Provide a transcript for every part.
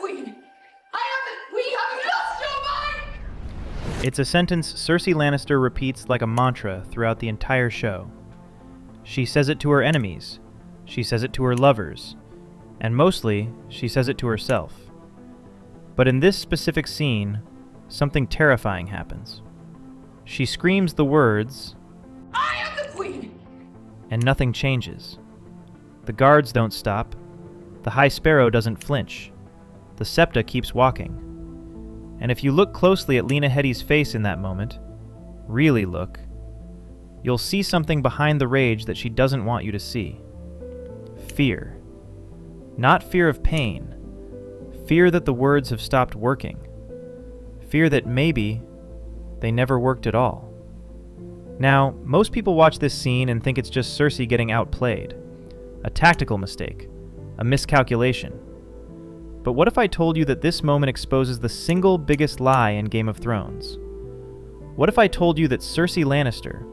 queen! We have lost your mind! It's a sentence Cersei Lannister repeats like a mantra throughout the entire show. She says it to her enemies, she says it to her lovers, and mostly, she says it to herself. But in this specific scene, something terrifying happens. She screams the words, I am the queen! And nothing changes. The guards don't stop. The High Sparrow doesn't flinch. The Septa keeps walking. And if you look closely at Lena Headey's face in that moment, really look, you'll see something behind the rage that she doesn't want you to see. Fear. Not fear of pain. Fear that the words have stopped working. Fear that maybe they never worked at all. Now, most people watch this scene and think it's just Cersei getting outplayed. A tactical mistake. A miscalculation. But what if I told you that this moment exposes the single biggest lie in Game of Thrones? What if I told you that Cersei Lannister,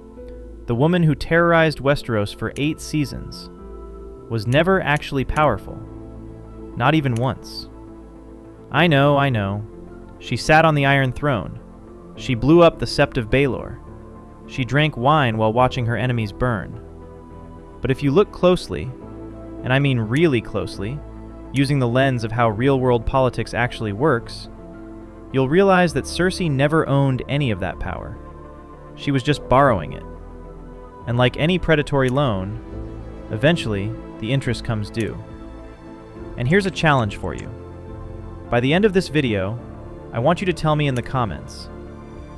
the woman who terrorized Westeros for 8 seasons, was never actually powerful? Not even once. I know. She sat on the Iron Throne. She blew up the Sept of Baelor. She drank wine while watching her enemies burn. But if you look closely, and I mean really closely, using the lens of how real-world politics actually works, you'll realize that Cersei never owned any of that power. She was just borrowing it. And like any predatory loan, eventually the interest comes due. And here's a challenge for you. By the end of this video, I want you to tell me in the comments,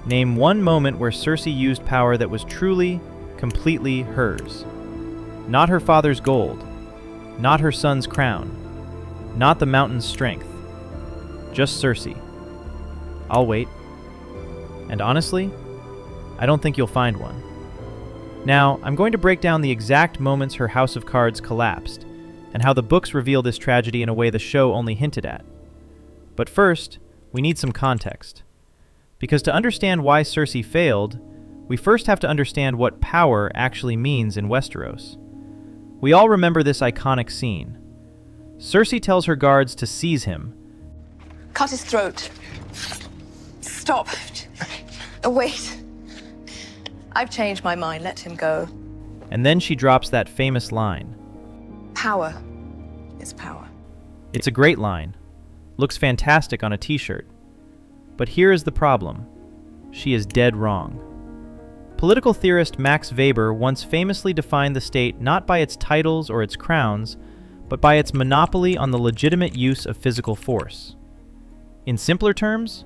name one moment where Cersei used power that was truly, completely hers. Not her father's gold, not her son's crown, not the mountain's strength. Just Cersei. I'll wait. And honestly, I don't think you'll find one. Now, I'm going to break down the exact moments her House of Cards collapsed, and how the books reveal this tragedy in a way the show only hinted at. But first, we need some context. Because to understand why Cersei failed, we first have to understand what power actually means in Westeros. We all remember this iconic scene. Cersei tells her guards to seize him. Cut his throat. Stop. Wait. I've changed my mind. Let him go. And then she drops that famous line. Power is power. It's a great line. Looks fantastic on a t-shirt. But here is the problem. She is dead wrong. Political theorist Max Weber once famously defined the state not by its titles or its crowns, but by its monopoly on the legitimate use of physical force. In simpler terms,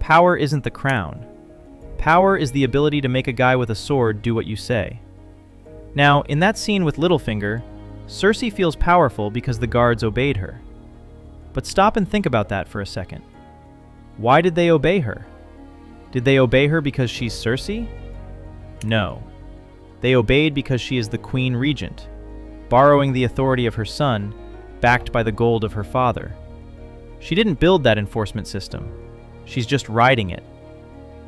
power isn't the crown. Power is the ability to make a guy with a sword do what you say. Now, in that scene with Littlefinger, Cersei feels powerful because the guards obeyed her. But stop and think about that for a second. Why did they obey her? Did they obey her because she's Cersei? No. They obeyed because she is the Queen Regent, borrowing the authority of her son, backed by the gold of her father. She didn't build that enforcement system. She's just riding it.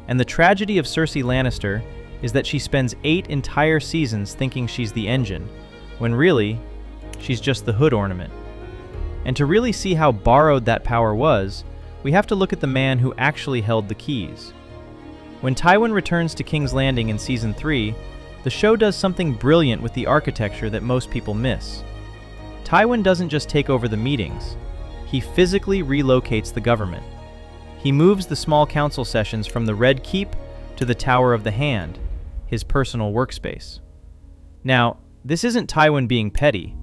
And the tragedy of Cersei Lannister is that she spends 8 entire seasons thinking she's the engine, when really, she's just the hood ornament. And to really see how borrowed that power was, we have to look at the man who actually held the keys. When Tywin returns to King's Landing in Season 3, the show does something brilliant with the architecture that most people miss. Tywin doesn't just take over the meetings, he physically relocates the government. He moves the small council sessions from the Red Keep to the Tower of the Hand, his personal workspace. Now, this isn't Tywin being petty.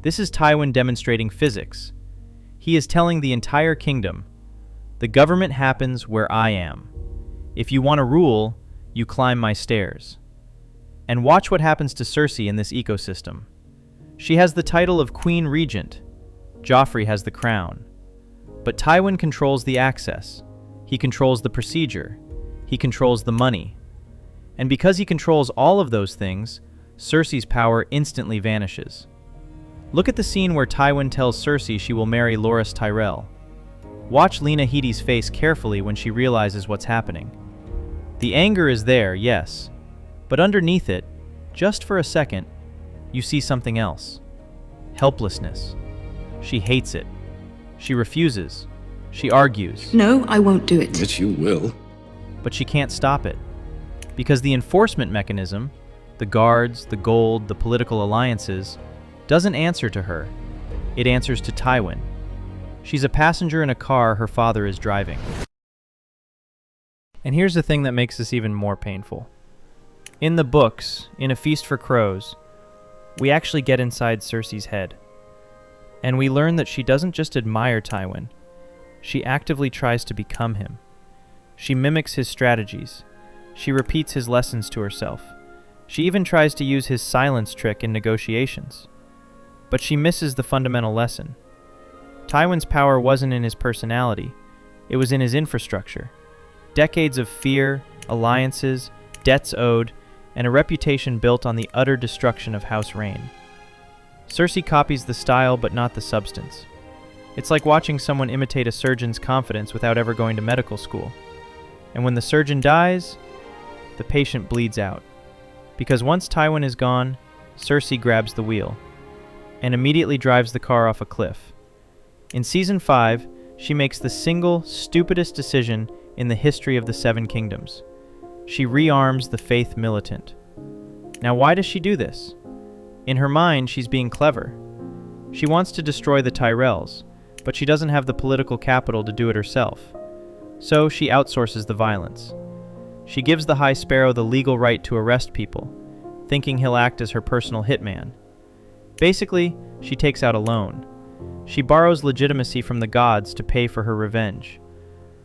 This is Tywin demonstrating physics. He is telling the entire kingdom, the government happens where I am. If you want to rule, you climb my stairs. And watch what happens to Cersei in this ecosystem. She has the title of Queen Regent. Joffrey has the crown. But Tywin controls the access. He controls the procedure. He controls the money. And because he controls all of those things, Cersei's power instantly vanishes. Look at the scene where Tywin tells Cersei she will marry Loras Tyrell. Watch Lena Headey's face carefully when she realizes what's happening. The anger is there, yes, but underneath it, just for a second, you see something else. Helplessness. She hates it. She refuses. She argues. No, I won't do it. Yes, you will. But she can't stop it. Because the enforcement mechanism, the guards, the gold, the political alliances, doesn't answer to her. It answers to Tywin. She's a passenger in a car her father is driving. And here's the thing that makes this even more painful. In the books, in A Feast for Crows, we actually get inside Cersei's head. And we learn that she doesn't just admire Tywin, she actively tries to become him. She mimics his strategies. She repeats his lessons to herself. She even tries to use his silence trick in negotiations. But she misses the fundamental lesson. Tywin's power wasn't in his personality, it was in his infrastructure. Decades of fear, alliances, debts owed, and a reputation built on the utter destruction of House Rain. Cersei copies the style but not the substance. It's like watching someone imitate a surgeon's confidence without ever going to medical school. And when the surgeon dies, the patient bleeds out. Because once Tywin is gone, Cersei grabs the wheel and immediately drives the car off a cliff. In Season 5, she makes the single stupidest decision in the history of the Seven Kingdoms. She rearms the Faith Militant. Now, why does she do this? In her mind, she's being clever. She wants to destroy the Tyrells, but she doesn't have the political capital to do it herself. So she outsources the violence. She gives the High Sparrow the legal right to arrest people, thinking he'll act as her personal hitman. Basically, she takes out a loan. She borrows legitimacy from the gods to pay for her revenge.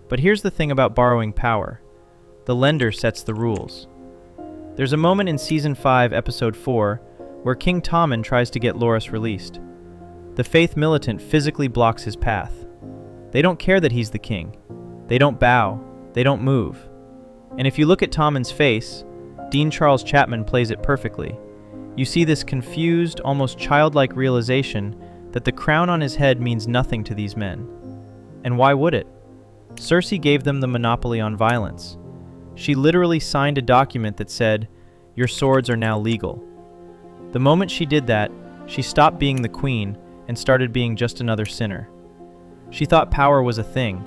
But here's the thing about borrowing power. The lender sets the rules. There's a moment in Season 5, Episode 4, where King Tommen tries to get Loras released. The Faith Militant physically blocks his path. They don't care that he's the king. They don't bow. They don't move. And if you look at Tommen's face, Dean Charles Chapman plays it perfectly. You see this confused, almost childlike realization that the crown on his head means nothing to these men. And why would it? Cersei gave them the monopoly on violence. She literally signed a document that said, "Your swords are now legal." The moment she did that, she stopped being the queen and started being just another sinner. She thought power was a thing,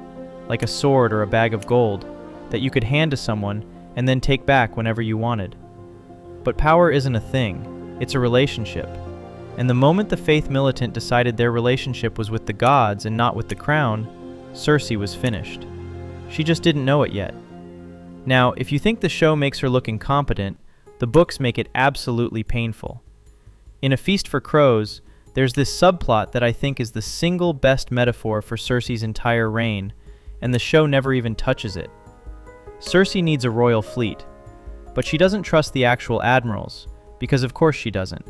like a sword or a bag of gold, that you could hand to someone and then take back whenever you wanted. But power isn't a thing, it's a relationship. And the moment the Faith Militant decided their relationship was with the gods and not with the crown, Cersei was finished. She just didn't know it yet. Now, if you think the show makes her look incompetent, the books make it absolutely painful. In A Feast for Crows, there's this subplot that I think is the single best metaphor for Cersei's entire reign, and the show never even touches it. Cersei needs a royal fleet, but she doesn't trust the actual admirals, because of course she doesn't.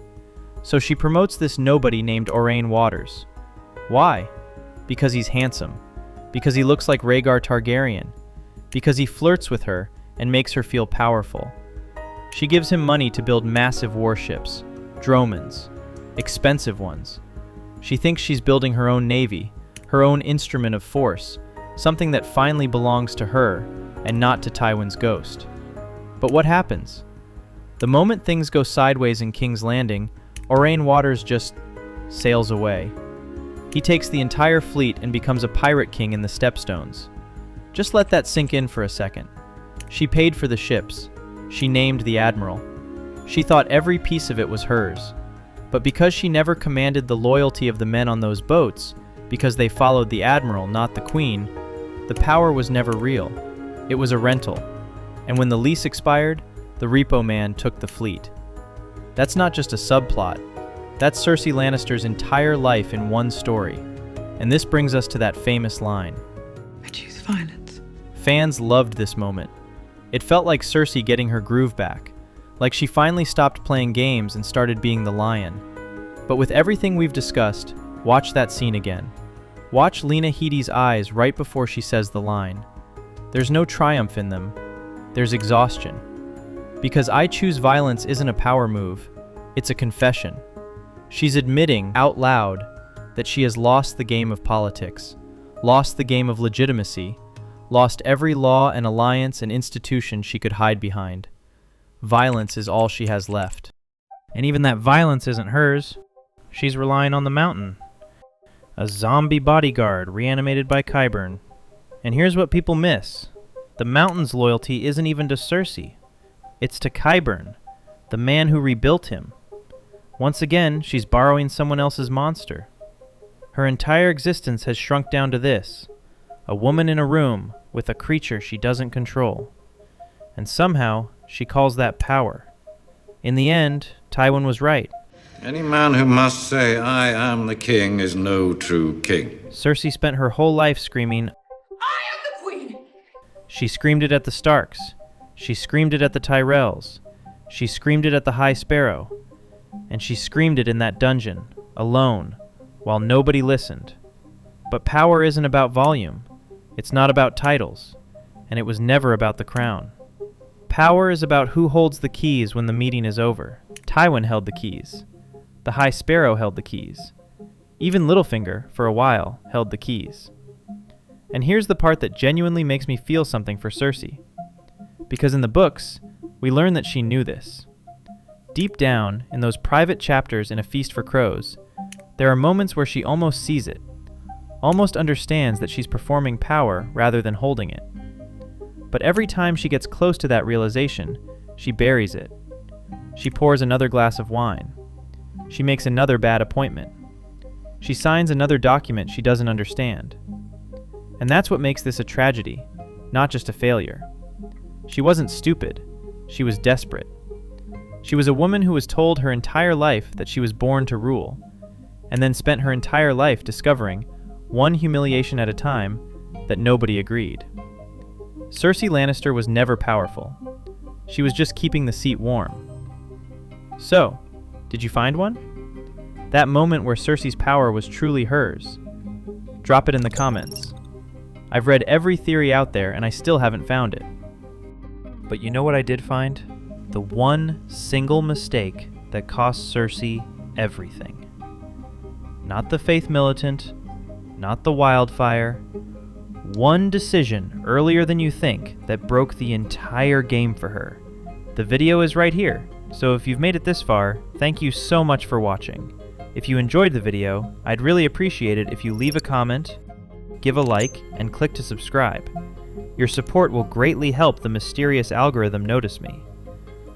So she promotes this nobody named Orain Waters. Why? Because he's handsome. Because he looks like Rhaegar Targaryen. Because he flirts with her and makes her feel powerful. She gives him money to build massive warships, dromons, expensive ones. She thinks she's building her own navy, her own instrument of force, something that finally belongs to her and not to Tywin's ghost. But what happens? The moment things go sideways in King's Landing, Orain Waters just sails away. He takes the entire fleet and becomes a pirate king in the Stepstones. Just let that sink in for a second. She paid for the ships. She named the admiral. She thought every piece of it was hers. But because she never commanded the loyalty of the men on those boats, because they followed the admiral, not the queen, the power was never real. It was a rental. And when the lease expired, the repo man took the fleet. That's not just a subplot. That's Cersei Lannister's entire life in one story. And this brings us to that famous line. I choose violence. Fans loved this moment. It felt like Cersei getting her groove back, like she finally stopped playing games and started being the lion. But with everything we've discussed, watch that scene again. Watch Lena Headey's eyes right before she says the line. There's no triumph in them. There's exhaustion. Because I choose violence isn't a power move, it's a confession. She's admitting out loud that she has lost the game of politics, lost the game of legitimacy, lost every law and alliance and institution she could hide behind. Violence is all she has left. And even that violence isn't hers. She's relying on the mountain. A zombie bodyguard reanimated by Qyburn. And here's what people miss. The Mountain's loyalty isn't even to Cersei. It's to Qyburn, the man who rebuilt him. Once again, she's borrowing someone else's monster. Her entire existence has shrunk down to this: a woman in a room with a creature she doesn't control. And somehow, she calls that power. In the end, Tywin was right. Any man who must say, "I am the king," is no true king. Cersei spent her whole life screaming, I am the queen! She screamed it at the Starks. She screamed it at the Tyrells. She screamed it at the High Sparrow. And she screamed it in that dungeon, alone, while nobody listened. But power isn't about volume. It's not about titles. And it was never about the crown. Power is about who holds the keys when the meeting is over. Tywin held the keys. The High Sparrow held the keys. Even Littlefinger, for a while, held the keys. And here's the part that genuinely makes me feel something for Cersei. Because in the books, we learn that she knew this. Deep down, in those private chapters in A Feast for Crows, there are moments where she almost sees it, almost understands that she's performing power rather than holding it. But every time she gets close to that realization, she buries it. She pours another glass of wine. She makes another bad appointment. She signs another document she doesn't understand. And that's what makes this a tragedy, not just a failure. She wasn't stupid. She was desperate. She was a woman who was told her entire life that she was born to rule, and then spent her entire life discovering, one humiliation at a time, that nobody agreed. Cersei Lannister was never powerful. She was just keeping the seat warm. So, did you find one? That moment where Cersei's power was truly hers? Drop it in the comments. I've read every theory out there and I still haven't found it. But you know what I did find? The one single mistake that cost Cersei everything. Not the Faith Militant, not the wildfire. One decision earlier than you think that broke the entire game for her. The video is right here, so if you've made it this far, thank you so much for watching. If you enjoyed the video, I'd really appreciate it if you leave a comment, give a like, and click to subscribe. Your support will greatly help the mysterious algorithm notice me.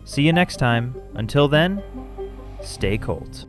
See you next time. Until then, stay cold.